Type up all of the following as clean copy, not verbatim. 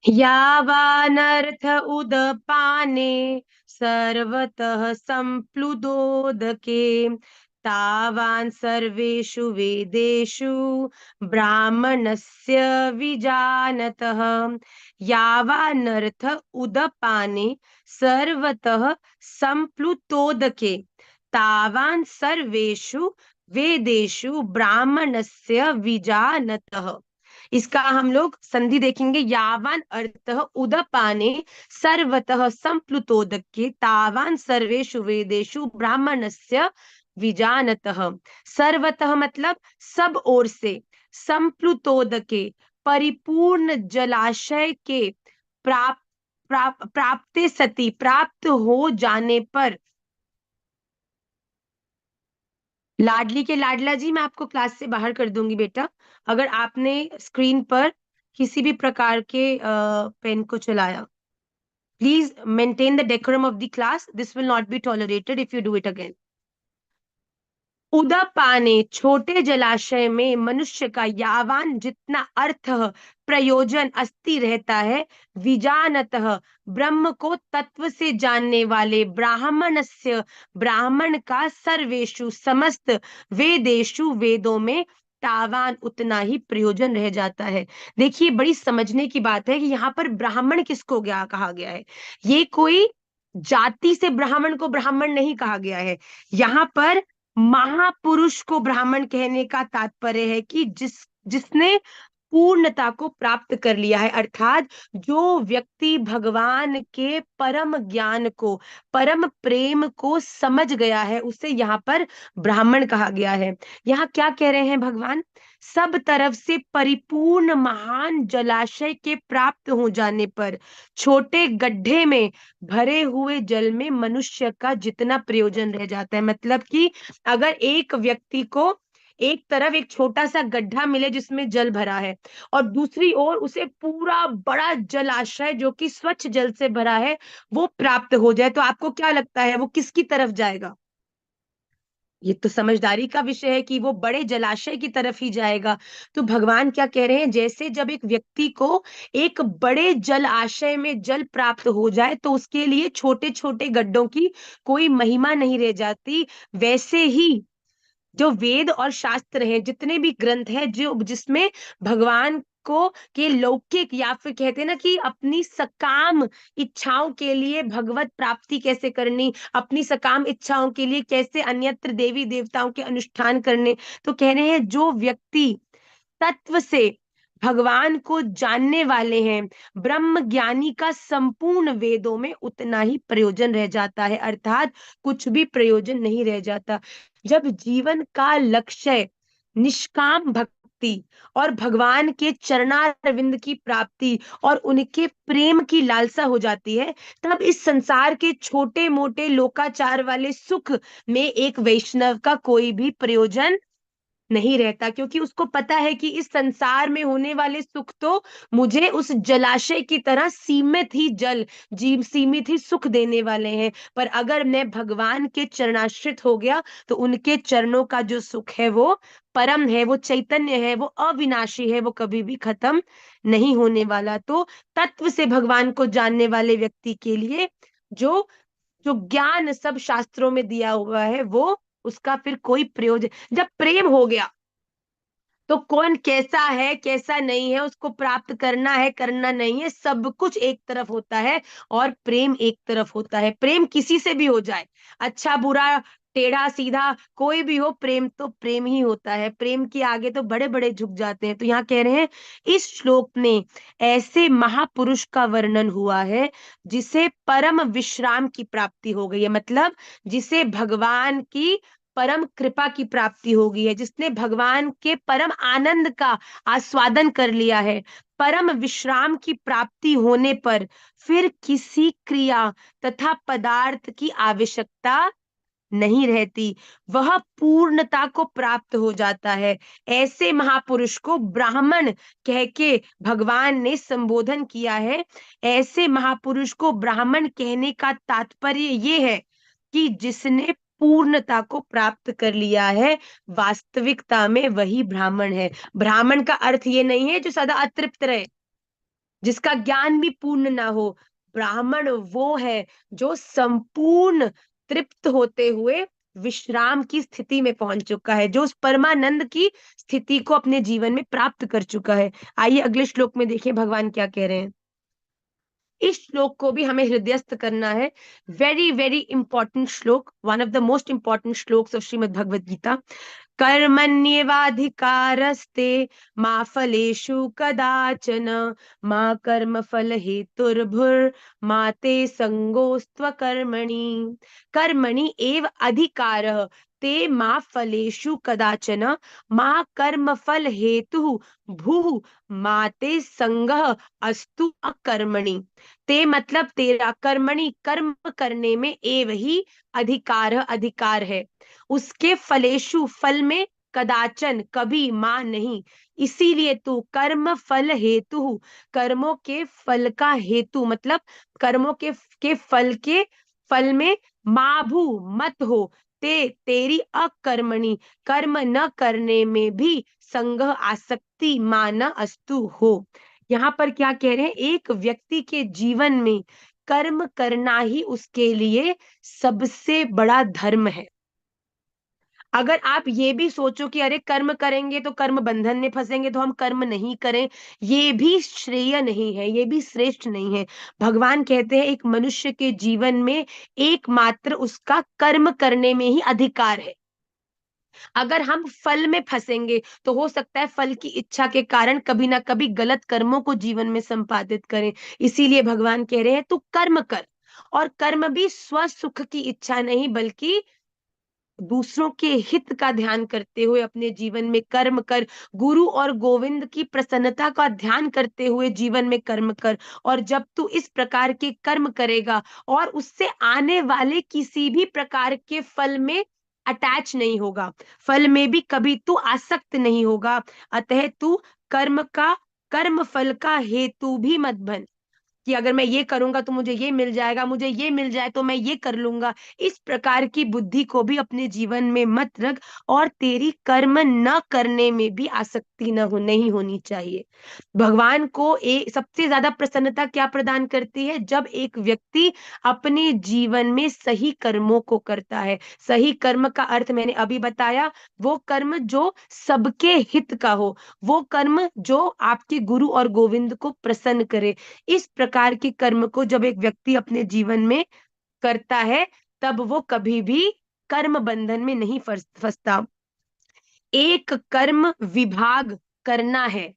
यावानर्थ उदपाने सर्वतः सम्प्लुतोदके तावान् सर्वेषु वेदेषु ब्राह्मणस्य विजानतः। यावानर्थ उदपाने सर्वतः सम्प्लुतोदके तावान् सर्वेषु वेदेषु ब्राह्मणस्य विजानतः। इसका हम लोग संधि देखेंगे। यावान अर्थः उदपाने सर्वतः संप्लुतोदके तावान सर्वेषु वेदेषु ब्राह्मणस्य विजानतः। सर्वतः मतलब सब ओर से, संप्लुतोदके परिपूर्ण जलाशय के प्राप्ते सती प्राप्त हो जाने पर। लाडली के लाडला जी, मैं आपको क्लास से बाहर कर दूंगी बेटा, अगर आपने स्क्रीन पर किसी भी प्रकार के पेन को चलाया। Please maintain the decorum of the class, this will not be tolerated if you do it again. उदपाने छोटे जलाशय में मनुष्य का यावान जितना अर्थ प्रयोजन अस्ति रहता है, विजानतः ब्रह्म को तत्व से जानने वाले ब्राह्मणस्य ब्राह्मण का सर्वेषु समस्त वेदेषु वेदों में तावान उतना ही प्रयोजन रह जाता है। देखिए, बड़ी समझने की बात है कि यहाँ पर ब्राह्मण किसको गया कहा गया है। ये कोई जाति से ब्राह्मण को ब्राह्मण नहीं कहा गया है। यहाँ पर महापुरुष को ब्राह्मण कहने का तात्पर्य है कि जिसने पूर्णता को प्राप्त कर लिया है, अर्थात जो व्यक्ति भगवान के परम ज्ञान को, परम प्रेम को समझ गया है, उसे यहाँ पर ब्राह्मण कहा गया है। यहाँ क्या कह रहे हैं भगवान? सब तरफ से परिपूर्ण महान जलाशय के प्राप्त हो जाने पर छोटे गड्ढे में भरे हुए जल में मनुष्य का जितना प्रयोजन रह जाता है, मतलब कि अगर एक व्यक्ति को एक तरफ एक छोटा सा गड्ढा मिले जिसमें जल भरा है, और दूसरी ओर उसे पूरा बड़ा जलाशय जो कि स्वच्छ जल से भरा है वो प्राप्त हो जाए, तो आपको क्या लगता है वो किसकी तरफ जाएगा? ये तो समझदारी का विषय है कि वो बड़े जलाशय की तरफ ही जाएगा। तो भगवान क्या कह रहे हैं, जैसे जब एक व्यक्ति को एक बड़े जल आशय में जल प्राप्त हो जाए तो उसके लिए छोटे छोटे गड्ढों की कोई महिमा नहीं रह जाती, वैसे ही जो वेद और शास्त्र हैं, जितने भी ग्रंथ हैं जो जिसमें भगवान को के लौकिक या फिर कहते हैं ना कि अपनी सकाम इच्छाओं के लिए भगवत प्राप्ति कैसे करनी, अपनी सकाम इच्छाओं के लिए कैसे अन्यत्र देवी देवताओं के अनुष्ठान करने, तो कह रहे हैं जो व्यक्ति तत्व से भगवान को जानने वाले हैं, ब्रह्म ज्ञानी का संपूर्ण वेदों में उतना ही प्रयोजन रह जाता है, अर्थात कुछ भी प्रयोजन नहीं रह जाता। जब जीवन का लक्ष्य निष्काम भक्ति और भगवान के चरणारविंद की प्राप्ति और उनके प्रेम की लालसा हो जाती है, तब इस संसार के छोटे मोटे लोकाचार वाले सुख में एक वैष्णव का कोई भी प्रयोजन नहीं रहता, क्योंकि उसको पता है कि इस संसार में होने वाले सुख तो मुझे उस जलाशय की तरह सीमित ही जल जीव सीमित ही सुख देने वाले हैं, पर अगर मैं भगवान के चरणाश्रित हो गया तो उनके चरणों का जो सुख है वो परम है, वो चैतन्य है, वो अविनाशी है, वो कभी भी खत्म नहीं होने वाला। तो तत्व से भगवान को जानने वाले व्यक्ति के लिए जो जो ज्ञान सब शास्त्रों में दिया हुआ है वो उसका फिर कोई प्रयोजन, जब प्रेम हो गया तो कौन कैसा है कैसा नहीं है उसको प्राप्त करना है करना नहीं है, सब कुछ एक तरफ होता है और प्रेम एक तरफ होता है। प्रेम किसी से भी हो जाए, अच्छा बुरा टेढ़ा सीधा कोई भी हो, प्रेम तो प्रेम ही होता है। प्रेम के आगे तो बड़े बड़े झुक जाते हैं। तो यहाँ कह रहे हैं इस श्लोक में ऐसे महापुरुष का वर्णन हुआ है जिसे परम विश्राम की प्राप्ति हो गई है, मतलब जिसे भगवान की परम कृपा की प्राप्ति हो गई है, जिसने भगवान के परम आनंद का आस्वादन कर लिया है। परम विश्राम की प्राप्ति होने पर फिर किसी क्रिया तथा पदार्थ की आवश्यकता नहीं रहती, वह पूर्णता को प्राप्त हो जाता है। ऐसे महापुरुष को ब्राह्मण कह के भगवान ने संबोधन किया है। ऐसे महापुरुष को ब्राह्मण कहने का तात्पर्य ये है कि जिसने पूर्णता को प्राप्त कर लिया है, वास्तविकता में वही ब्राह्मण है। ब्राह्मण का अर्थ ये नहीं है जो सदा अतृप्त रहे, जिसका ज्ञान भी पूर्ण ना हो। ब्राह्मण वो है जो संपूर्ण तृप्त होते हुए विश्राम की स्थिति में पहुंच चुका है, जो उस परमानंद की स्थिति को अपने जीवन में प्राप्त कर चुका है। आइए अगले श्लोक में देखिए भगवान क्या कह रहे हैं। इस श्लोक को भी हमें हृदयस्थ करना है। Very very important shloka, one of the most important shlokas of Shrimad Bhagavad Gita. कर्मण्येवाधिकारस्ते मा फलेषु कदाचन, मा कर्म फल हेतुर्भुर्मा ते संगोस्त्व कर्मणि। कर्मणि एव अधिकारः ते मा फलेषु कदाचन, मा कर्म फल हेतु भूः मा ते संगः अस्तु अकर्मणि। ते मतलब तेरा, कर्मणि कर्म करने में, एव ही अधिकार अधिकार है, उसके फलेशु फल में, कदाचन कभी, मां नहीं। इसीलिए तू कर्म फल हेतु, कर्मों के फल का हेतु मतलब कर्मों के फल के फल में माभू मत हो। तेरी अकर्मणि, कर्म न करने में भी, संग आसक्ति मान अस्तु हो। यहाँ पर क्या कह रहे हैं, एक व्यक्ति के जीवन में कर्म करना ही उसके लिए सबसे बड़ा धर्म है। अगर आप ये भी सोचो कि अरे कर्म करेंगे तो कर्म बंधन में फंसेंगे तो हम कर्म नहीं करें, ये भी श्रेय नहीं है, ये भी श्रेष्ठ नहीं है। भगवान कहते हैं एक मनुष्य के जीवन में एकमात्र उसका कर्म करने में ही अधिकार है। अगर हम फल में फंसेंगे तो हो सकता है फल की इच्छा के कारण कभी ना कभी गलत कर्मों को जीवन में संपादित करें। इसीलिए भगवान कह रहे हैं तू कर्म कर, और कर्म भी स्व सुख की इच्छा नहीं बल्कि दूसरों के हित का ध्यान करते हुए अपने जीवन में कर्म कर। गुरु और गोविंद की प्रसन्नता का ध्यान करते हुए जीवन में कर्म कर। और जब तू इस प्रकार के कर्म करेगा और उससे आने वाले किसी भी प्रकार के फल में अटैच नहीं होगा, फल में भी कभी तू आसक्त नहीं होगा, अतः तू कर्म फल का हेतु भी मत बन कि अगर मैं ये करूंगा तो मुझे ये मिल जाएगा, मुझे ये मिल जाए तो मैं ये कर लूंगा। इस प्रकार की बुद्धि को भी अपने जीवन में मत रख, और तेरी कर्म न करने में भी आसक्ति न हो नहीं होनी चाहिए। भगवान को एक सबसे ज्यादा प्रसन्नता क्या प्रदान करती है, जब एक व्यक्ति अपने जीवन में सही कर्मों को करता है। सही कर्म का अर्थ मैंने अभी बताया, वो कर्म जो सबके हित का हो, वो कर्म जो आपके गुरु और गोविंद को प्रसन्न करे। इस प्रकार के कर्म को जब एक व्यक्ति अपने जीवन में करता है, तब वो कभी भी कर्म बंधन में नहीं फंसता। एक कर्म विभाग करना है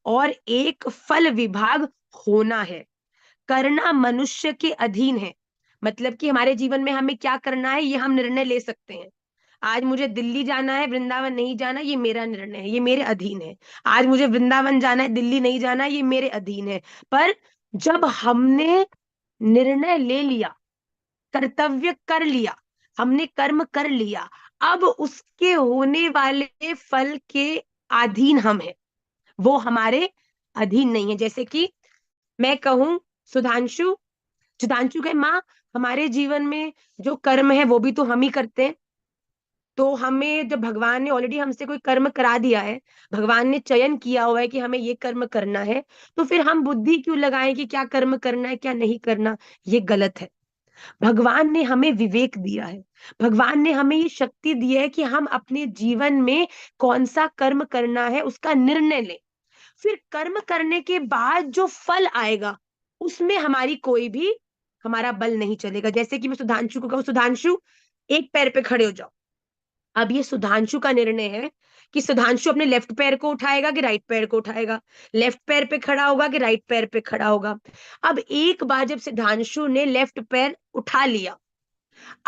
और एक फल विभाग होना है। करना मनुष्य के अधीन है, मतलब कि हमारे जीवन में हमें क्या करना है ये हम निर्णय ले सकते हैं। आज मुझे दिल्ली जाना है, वृंदावन नहीं जाना, ये मेरा निर्णय है, ये मेरे अधीन है। आज मुझे वृंदावन जाना है, दिल्ली नहीं जाना, ये मेरे अधीन है। पर जब हमने निर्णय ले लिया, कर्तव्य कर लिया, हमने कर्म कर लिया, अब उसके होने वाले फल के अधीन हम हैं, वो हमारे अधीन नहीं है। जैसे कि मैं कहूं सुधांशु, सुधांशु के माँ, हमारे जीवन में जो कर्म है वो भी तो हम ही करते हैं। तो हमें जब भगवान ने ऑलरेडी हमसे कोई कर्म करा दिया है, भगवान ने चयन किया हुआ है कि हमें ये कर्म करना है, तो फिर हम बुद्धि क्यों लगाएं कि क्या कर्म करना है क्या नहीं करना। ये गलत है। भगवान ने हमें विवेक दिया है, भगवान ने हमें ये शक्ति दी है कि हम अपने जीवन में कौन सा कर्म करना है उसका निर्णय लें। फिर कर्म करने के बाद जो फल आएगा उसमें हमारी कोई भी हमारा बल नहीं चलेगा। जैसे कि मैं सुधांशु को कहूँ, सुधांशु एक पैर पे खड़े हो जाओ। अब ये सुधांशु का निर्णय है कि सुधांशु अपने लेफ्ट पैर को उठाएगा कि राइट पैर को उठाएगा, लेफ्ट पैर पे खड़ा होगा कि राइट पैर पे खड़ा होगा। अब एक बार जब सुधांशु ने लेफ्ट पैर उठा लिया,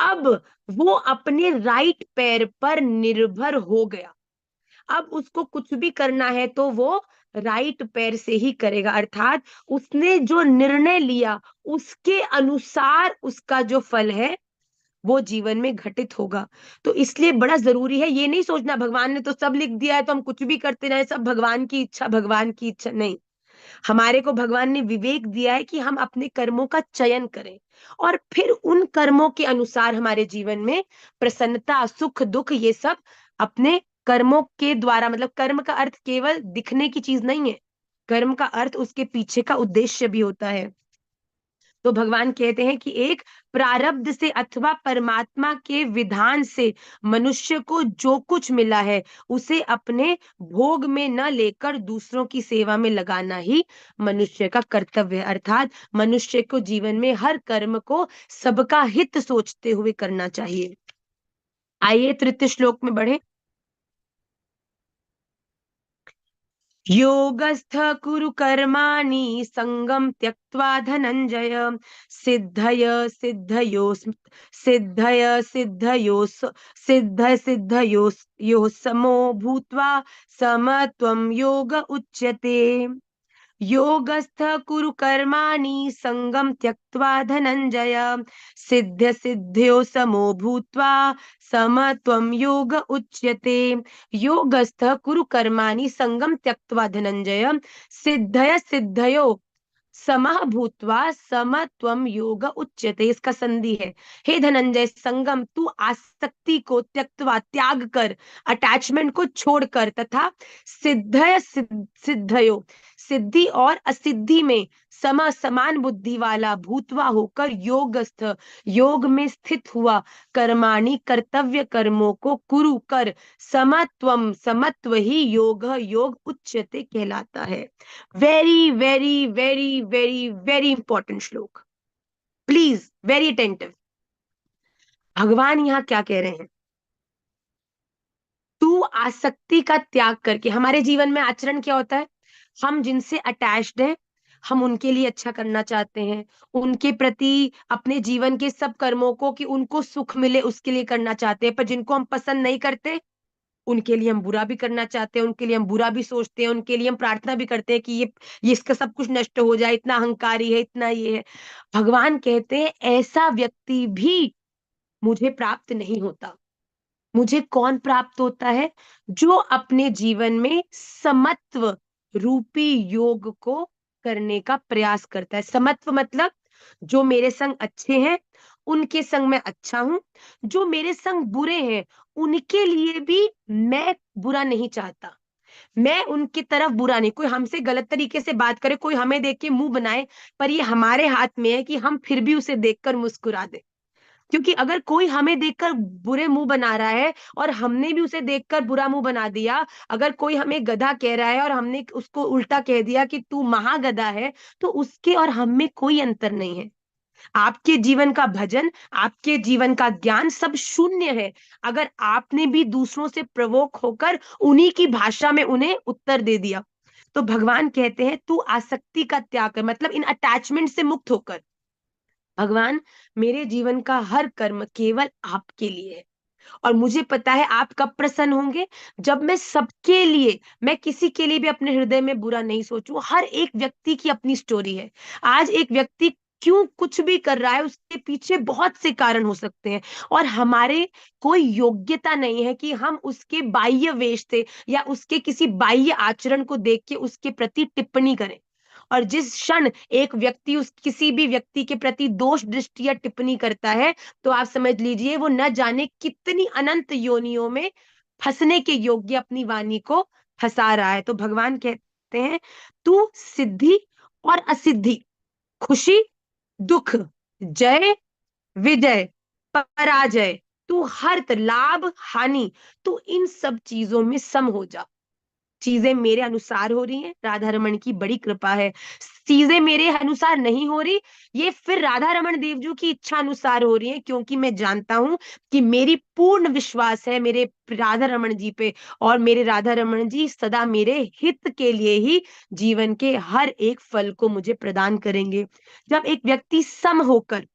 अब वो अपने राइट पैर पर निर्भर हो गया। अब उसको कुछ भी करना है तो वो राइट पैर से ही करेगा, अर्थात उसने जो निर्णय लिया उसके अनुसार उसका जो फल है वो जीवन में घटित होगा। तो इसलिए बड़ा जरूरी है, ये नहीं सोचना भगवान ने तो सब लिख दिया है तो हम कुछ भी करते रहे, सब भगवान की इच्छा, भगवान की इच्छा नहीं। हमारे को भगवान ने विवेक दिया है कि हम अपने कर्मों का चयन करें, और फिर उन कर्मों के अनुसार हमारे जीवन में प्रसन्नता, सुख, दुख, ये सब अपने कर्मों के द्वारा, मतलब कर्म का अर्थ केवल दिखने की चीज नहीं है। कर्म का अर्थ उसके पीछे का उद्देश्य भी होता है। तो भगवान कहते हैं कि एक प्रारब्ध से अथवा परमात्मा के विधान से मनुष्य को जो कुछ मिला है उसे अपने भोग में न लेकर दूसरों की सेवा में लगाना ही मनुष्य का कर्तव्य है। अर्थात मनुष्य को जीवन में हर कर्म को सबका हित सोचते हुए करना चाहिए। आइए तृतीय श्लोक में बढ़े। योगस्थ कुरु कर्माणि संगम त्यक्त्वा धनंजय सिद्धय सिद्धयो सिद्धयो यो समो भूत्वा समत्वं योग उच्यते। योगस्थ कुरु कर्माणि संगम त्यक्त्वा धनंजय सिद्ध्यो समो भूत्वा समत्वं योग उच्यते। योगस्थ कुरु कर्माणि संगम त्यक्त्वा धनंजय सिद्धयो समः भूत्वा समत्वम योग उच्यते। इसका संधि है। हे धनंजय, संगम, तू आसक्ति को त्यक्तवा त्याग कर, अटैचमेंट को छोड़कर, तथा सिद्धयो सिद्धि और असिद्धि में समान बुद्धि वाला भूतवा होकर योगस्थ योग में स्थित हुआ, कर्माणि कर्तव्य कर्मों को कुरु कर, समत्वम समत्व ही योग उच्यते कहलाता है। Very very very very very important श्लोक, प्लीज वेरी अटेंटिव। भगवान यहाँ क्या कह रहे हैं? तू आसक्ति का त्याग करके, हमारे जीवन में आचरण क्या होता है? हम जिनसे अटैच्ड हैं, हम उनके लिए अच्छा करना चाहते हैं, उनके प्रति अपने जीवन के सब कर्मों को कि उनको सुख मिले उसके लिए करना चाहते हैं। पर जिनको हम पसंद नहीं करते उनके लिए हम बुरा भी करना चाहते हैं, उनके लिए हम बुरा भी सोचते हैं, उनके लिए हम प्रार्थना भी करते हैं कि ये इसका सब कुछ नष्ट हो जाए, इतना अहंकारी है, इतना ये है। भगवान कहते हैं ऐसा व्यक्ति भी मुझे प्राप्त नहीं होता। मुझे कौन प्राप्त होता है? जो अपने जीवन में समत्व रूपी योग को करने का प्रयास करता है। समत्व मतलब जो मेरे संग अच्छे हैं उनके संग मैं अच्छा हूं, जो मेरे संग बुरे हैं उनके लिए भी मैं बुरा नहीं चाहता। मैं उनकी तरफ बुरा नहीं, कोई हमसे गलत तरीके से बात करे, कोई हमें देख के मुंह बनाए, पर ये हमारे हाथ में है कि हम फिर भी उसे देखकर मुस्कुरा दे। क्योंकि अगर कोई हमें देखकर बुरे मुंह बना रहा है और हमने भी उसे देखकर बुरा मुंह बना दिया, अगर कोई हमें गधा कह रहा है और हमने उसको उल्टा कह दिया कि तू महागधा है, तो उसके और हम में कोई अंतर नहीं है। आपके जीवन का भजन, आपके जीवन का ज्ञान सब शून्य है अगर आपने भी दूसरों से प्रवोक होकर उन्हीं की भाषा में उन्हें उत्तर दे दिया। तो भगवान कहते हैं तू आसक्ति का त्याग कर, मतलब इन अटैचमेंट से मुक्त होकर। भगवान, मेरे जीवन का हर कर्म केवल आपके लिए है और मुझे पता है आप कब प्रसन्न होंगे, जब मैं सबके लिए, मैं किसी के लिए भी अपने हृदय में बुरा नहीं सोचूं। हर एक व्यक्ति की अपनी स्टोरी है। आज एक व्यक्ति क्यों कुछ भी कर रहा है उसके पीछे बहुत से कारण हो सकते हैं, और हमारे कोई योग्यता नहीं है कि हम उसके बाह्य वेश से या उसके किसी बाह्य आचरण को देख के उसके प्रति टिप्पणी करें। और जिस क्षण एक व्यक्ति उस किसी भी व्यक्ति के प्रति दोष दृष्टि या टिप्पणी करता है, तो आप समझ लीजिए वो न जाने कितनी अनंत योनियों में फंसने के योग्य अपनी वाणी को फंसा रहा है। तो भगवान कहते हैं तू सिद्धि और असिद्धि, खुशी दुख, जय विजय, पराजय, तू लाभ हानि, तू इन सब चीजों में सम हो जा। चीजें मेरे अनुसार हो रही हैं, राधा रमन की बड़ी कृपा है। चीजें मेरे अनुसार नहीं हो रही, ये फिर राधा रमन देवजू की इच्छा अनुसार हो रही है, क्योंकि मैं जानता हूं कि मेरी पूर्ण विश्वास है मेरे राधा रमन जी पे, और मेरे राधा रमन जी सदा मेरे हित के लिए ही जीवन के हर एक फल को मुझे प्रदान करेंगे। जब एक व्यक्ति सम होकर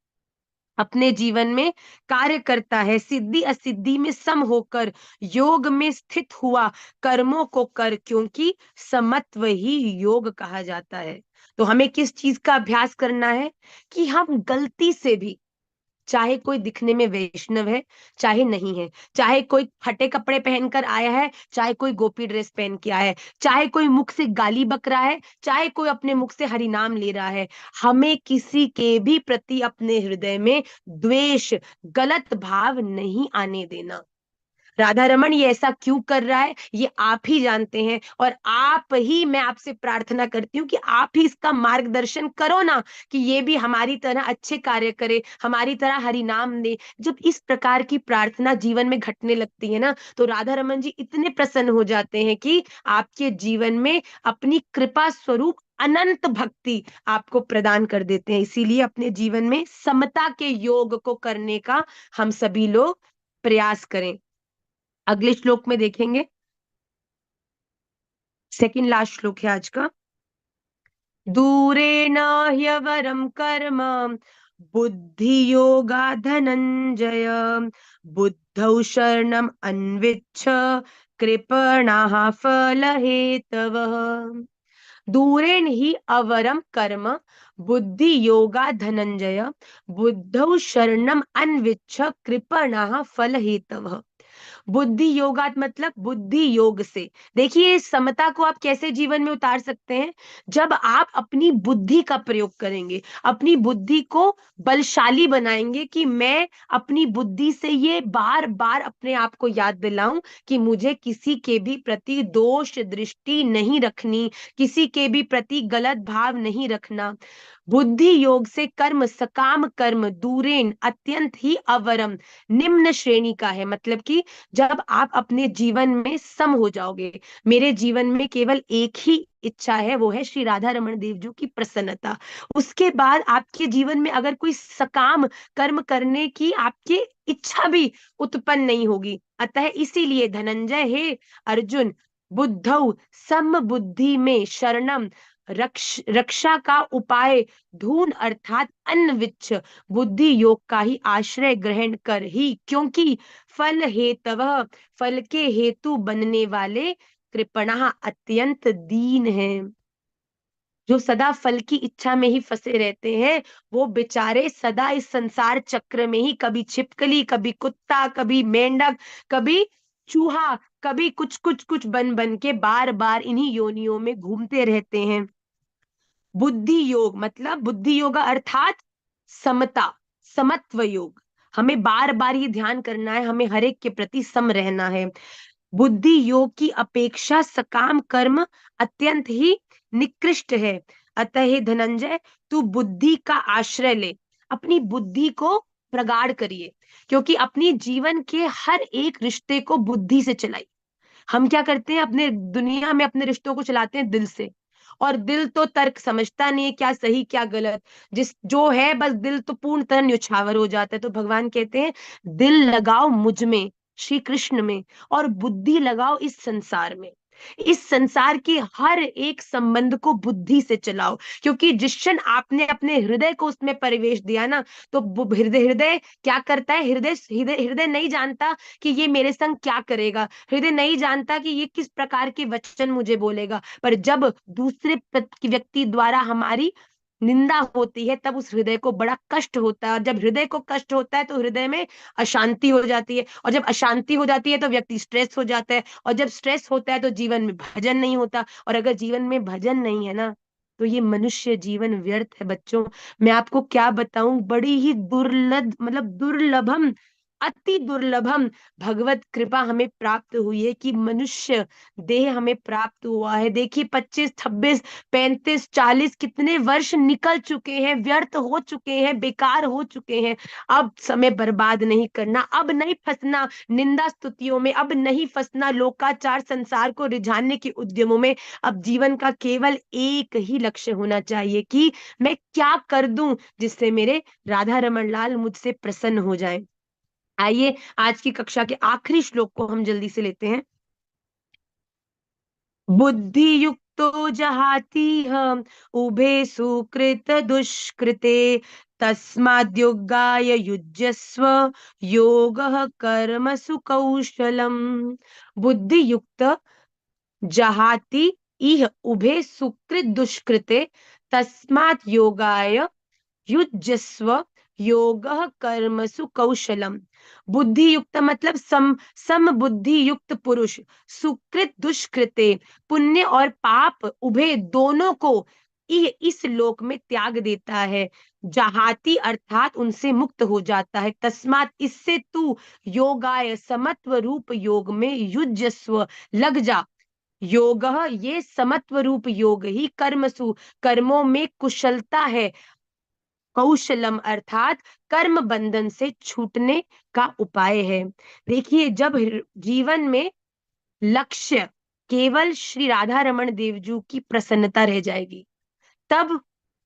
अपने जीवन में कार्य करता है, सिद्धि असिद्धि में सम होकर योग में स्थित हुआ, कर्मों को कर, क्योंकि समत्व ही योग कहा जाता है। तो हमें किस चीज का अभ्यास करना है? कि हम गलती से भी, चाहे कोई दिखने में वैष्णव है चाहे नहीं है, चाहे कोई फटे कपड़े पहनकर आया है चाहे कोई गोपी ड्रेस पहन के आया है, चाहे कोई मुख से गाली बक रहा है चाहे कोई अपने मुख से हरि नाम ले रहा है, हमें किसी के भी प्रति अपने हृदय में द्वेष, गलत भाव नहीं आने देना। राधा रमन ये ऐसा क्यों कर रहा है, ये आप ही जानते हैं, और आप ही, मैं आपसे प्रार्थना करती हूँ कि आप ही इसका मार्गदर्शन करो ना, कि ये भी हमारी तरह अच्छे कार्य करे, हमारी तरह हरि नाम दे। जब इस प्रकार की प्रार्थना जीवन में घटने लगती है ना, तो राधा रमन जी इतने प्रसन्न हो जाते हैं कि आपके जीवन में अपनी कृपा स्वरूप अनंत भक्ति आपको प्रदान कर देते हैं। इसीलिए अपने जीवन में समता के योग को करने का हम सभी लोग प्रयास करें। अगले श्लोक में देखेंगे, सेकंड लास्ट श्लोक है आज का। दूरेण ह्यवरम कर्म बुद्धि योगा धनंजय, बुद्धौ शरणम अन्विच्छ कृपणाः फल हेतवः। दूरेण ही अवरम कर्म बुद्धि योगा धनंजय, बुद्धौ शरणम अन्विच्छ कृपणाः फल हेतवः। बुद्धि योगात मतलब बुद्धि योग से। देखिए इस समता को आप कैसे जीवन में उतार सकते हैं, जब आप अपनी बुद्धि का प्रयोग करेंगे, अपनी बुद्धि को बलशाली बनाएंगे, कि मैं अपनी बुद्धि से ये बार बार अपने आप को याद दिलाऊं कि मुझे किसी के भी प्रति दोष दृष्टि नहीं रखनी, किसी के भी प्रति गलत भाव नहीं रखना। बुद्धि योग से कर्म, सकाम कर्म दूरेन अत्यंत ही अवरम, निम्न श्रेणी का है। मतलब कि जब आप अपने जीवन में सम हो जाओगे, मेरे जीवन में केवल एक ही इच्छा है, वो है श्री राधा रमन देव जी की प्रसन्नता। उसके बाद आपके जीवन में अगर कोई सकाम कर्म करने की आपकी इच्छा भी उत्पन्न नहीं होगी। अतः इसीलिए धनंजय हे अर्जुन, बुद्धौ सम बुद्धि में शरणम, रक्षा का उपाय ढूंढ, अर्थात अन्विच्छ, बुद्धि योग का ही आश्रय ग्रहण कर ही, क्योंकि फल हेतव, फल के हेतु बनने वाले कृपणा अत्यंत दीन है। जो सदा फल की इच्छा में ही फंसे रहते हैं, वो बेचारे सदा इस संसार चक्र में ही, कभी छिपकली, कभी कुत्ता, कभी मेंढक, कभी चूहा, कभी कुछ कुछ कुछ बन बन के बार बार इन्हीं योनियों में घूमते रहते हैं। बुद्धि योग मतलब बुद्धि योगा अर्थात समता, समत्व योग। हमें बार बार ये ध्यान करना है, हमें हर एक के प्रति सम रहना है। बुद्धि योग की अपेक्षा सकाम कर्म अत्यंत ही निकृष्ट है। अतः हे धनंजय, तू बुद्धि का आश्रय ले, अपनी बुद्धि को प्रगाढ़ करिए, क्योंकि अपनी जीवन के हर एक रिश्ते को बुद्धि से चलाइए। हम क्या करते हैं अपने दुनिया में, अपने रिश्तों को चलाते हैं दिल से, और दिल तो तर्क समझता नहीं है क्या सही क्या गलत, जिस जो है बस दिल तो पूर्णतः न्यौछावर हो जाता है। तो भगवान कहते हैं दिल लगाओ मुझ में, श्री कृष्ण में, और बुद्धि लगाओ इस संसार में। इस संसार के हर एक संबंध को बुद्धि से चलाओ, क्योंकि जिस क्षण आपने अपने हृदय को उसमें परिवेश दिया ना, तो हृदय हृदय क्या करता है, हृदय हृदय हृदय नहीं जानता कि ये मेरे संग क्या करेगा, हृदय नहीं जानता कि ये किस प्रकार के वचन मुझे बोलेगा। पर जब दूसरे व्यक्ति द्वारा हमारी निंदा होती है, तब उस हृदय को बड़ा कष्ट होता है, और जब हृदय को कष्ट होता है तो हृदय में अशांति हो जाती है, और जब अशांति हो जाती है तो व्यक्ति स्ट्रेस हो जाता है, और जब स्ट्रेस होता है तो जीवन में भजन नहीं होता, और अगर जीवन में भजन नहीं है ना, तो ये मनुष्य जीवन व्यर्थ है बच्चों। मैं आपको क्या बताऊं, बड़ी ही दुर्लभ, मतलब दुर्लभम, अति दुर्लभम भगवत कृपा हमें प्राप्त हुई है, कि मनुष्य देह हमें प्राप्त हुआ है। देखिए 25 26 35 40 कितने वर्ष निकल चुके हैं, व्यर्थ हो चुके हैं, बेकार हो चुके हैं। अब समय बर्बाद नहीं करना, अब नहीं फंसना निंदा स्तुतियों में, अब नहीं फंसना लोकाचार संसार को रिझाने के उद्यमों में। अब जीवन का केवल एक ही लक्ष्य होना चाहिए कि मैं क्या कर दूं जिससे मेरे राधा रमन लाल मुझसे प्रसन्न हो जाए। आइए आज की कक्षा के आखिरी श्लोक को हम जल्दी से लेते हैं। बुद्धि युक्तो जहातीह उभे सुकृत दुष्कृते, तस्माद्योगाय युज्यस्व योगः कर्मसु कौशलम। बुद्धि युक्त जहाति इह उभे सुकृत दुष्कृते, तस्मात् योगाय युज्यस्व योगः कर्मसु कौशलम। बुद्धि युक्त मतलब सम बुद्धि युक्त पुरुष, सुकृत दुष्कृते, पुण्य और पाप उभय दोनों को इस लोक में त्याग देता है। जहाती अर्थात उनसे मुक्त हो जाता है। तस्मात इससे तू योगाय समत्व रूप योग में युजस्व, लग जा। योग, ये समत्व रूप योग ही कर्मसु, कर्मों में कुशलता है। कौशलम अर्थात कर्म बंधन से छूटने का उपाय है। देखिए, जब जीवन में लक्ष्य केवल श्री राधा रमन देवजू की प्रसन्नता रह जाएगी, तब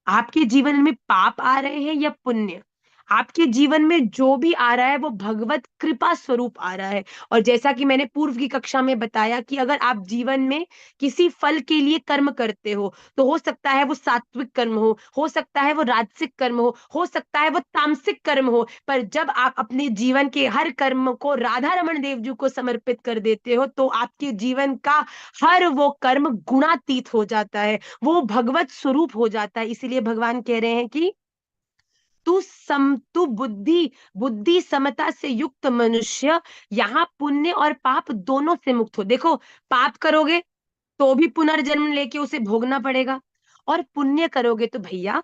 आपके जीवन में पाप आ रहे हैं या पुण्य, आपके जीवन में जो भी आ रहा है वो भगवत कृपा स्वरूप आ रहा है। और जैसा कि मैंने पूर्व की कक्षा में बताया कि अगर आप जीवन में किसी फल के लिए कर्म करते हो, तो हो सकता है वो सात्विक कर्म हो सकता है वो राजसिक कर्म हो सकता है वो तामसिक कर्म हो, पर जब आप अपने जीवन के हर कर्म को राधा रमन देव जी को समर्पित कर देते हो, तो आपके जीवन का हर वो कर्म गुणातीत हो जाता है, वो भगवत स्वरूप हो जाता है। इसीलिए भगवान कह रहे हैं कि तू बुद्धि बुद्धि समता से युक्त मनुष्य यहाँ पुण्य और पाप दोनों से मुक्त हो। देखो, पाप करोगे तो भी पुनर्जन्म लेके उसे भोगना पड़ेगा, और पुण्य करोगे तो भैया,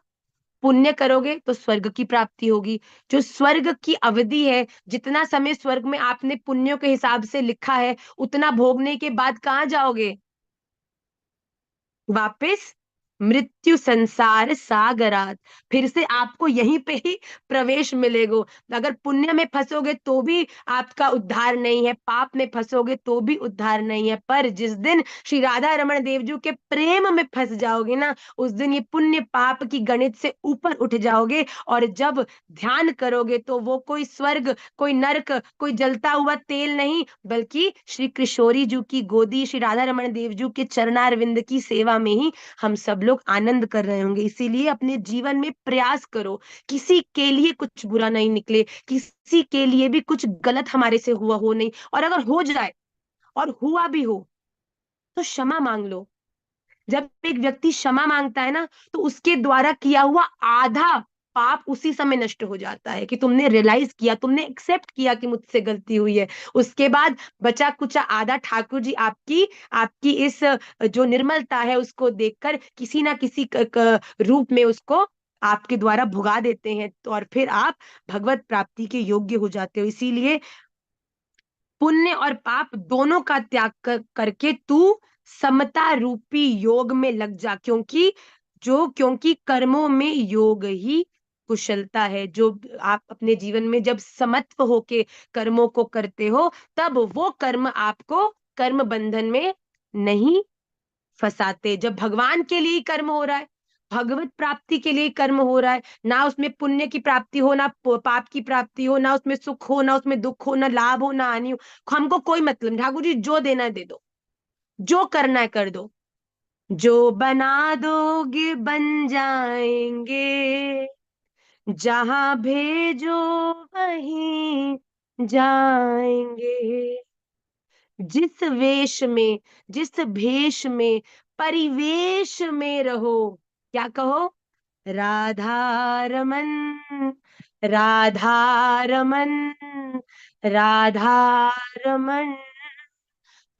पुण्य करोगे तो स्वर्ग की प्राप्ति होगी। जो स्वर्ग की अवधि है, जितना समय स्वर्ग में आपने पुण्यों के हिसाब से लिखा है, उतना भोगने के बाद कहाँ जाओगे? वापस मृत्यु संसार सागरात, फिर से आपको यहीं पे ही प्रवेश मिलेगा। अगर पुण्य में फंसोगे तो भी आपका उद्धार नहीं है, पाप में फंसोगे तो भी उद्धार नहीं है, पर जिस दिन श्री राधा रमन देवजू के प्रेम में फंस जाओगे ना, उस दिन ये पुण्य पाप की गणित से ऊपर उठ जाओगे। और जब ध्यान करोगे तो वो कोई स्वर्ग, कोई नरक, कोई जलता हुआ तेल नहीं, बल्कि श्री किशोरी जी की गोदी, श्री राधा रमन देवजू के चरणारविंद की सेवा में ही हम सब लोग आनंद कर रहे होंगे। इसीलिए अपने जीवन में प्रयास करो, किसी के लिए कुछ बुरा नहीं निकले, किसी के लिए भी कुछ गलत हमारे से हुआ हो नहीं, और अगर हो जाए और हुआ भी हो तो क्षमा मांग लो। जब एक व्यक्ति क्षमा मांगता है ना, तो उसके द्वारा किया हुआ आधा पाप उसी समय नष्ट हो जाता है, कि तुमने रियलाइज किया, तुमने एक्सेप्ट किया कि मुझसे गलती हुई है। उसके बाद बचा कुचा आधा ठाकुर जी आपकी आपकी इस जो निर्मलता है उसको देखकर किसी ना किसी रूप में उसको आपके द्वारा भुगा देते हैं, तो और फिर आप भगवत प्राप्ति के योग्य हो जाते हो। इसीलिए पुण्य और पाप दोनों का त्याग करके तू समता रूपी योग में लग जा, क्योंकि कर्मों में योग ही कुशलता है। जो आप अपने जीवन में जब समत्व होके कर्मों को करते हो, तब वो कर्म आपको कर्म बंधन में नहीं फंसाते। जब भगवान के लिए कर्म हो रहा है, भगवत प्राप्ति के लिए कर्म हो रहा है, ना उसमें पुण्य की प्राप्ति हो, ना पाप की प्राप्ति हो, ना उसमें सुख हो, ना उसमें दुख हो, ना लाभ हो, ना हानि हो, हमको कोई मतलब नहीं। ठाकुर जी जो देना है दे दो, जो करना है कर दो, जो बना दोगे बन जाएंगे, जहां भेजो वहीं जाएंगे। जिस वेश में, जिस भेष में, परिवेश में रहो, क्या कहो? राधा रमन, राधा रमन, राधा रमन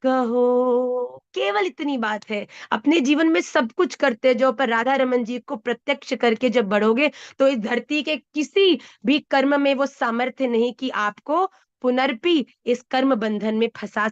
कहो। केवल इतनी बात है। अपने जीवन में सब कुछ करते जाओ, पर राधा रमन जी को प्रत्यक्ष करके जब बढ़ोगे, तो इस धरती के किसी भी कर्म में वो सामर्थ्य नहीं कि आपको पुनर्पि इस कर्म बंधन में फंसा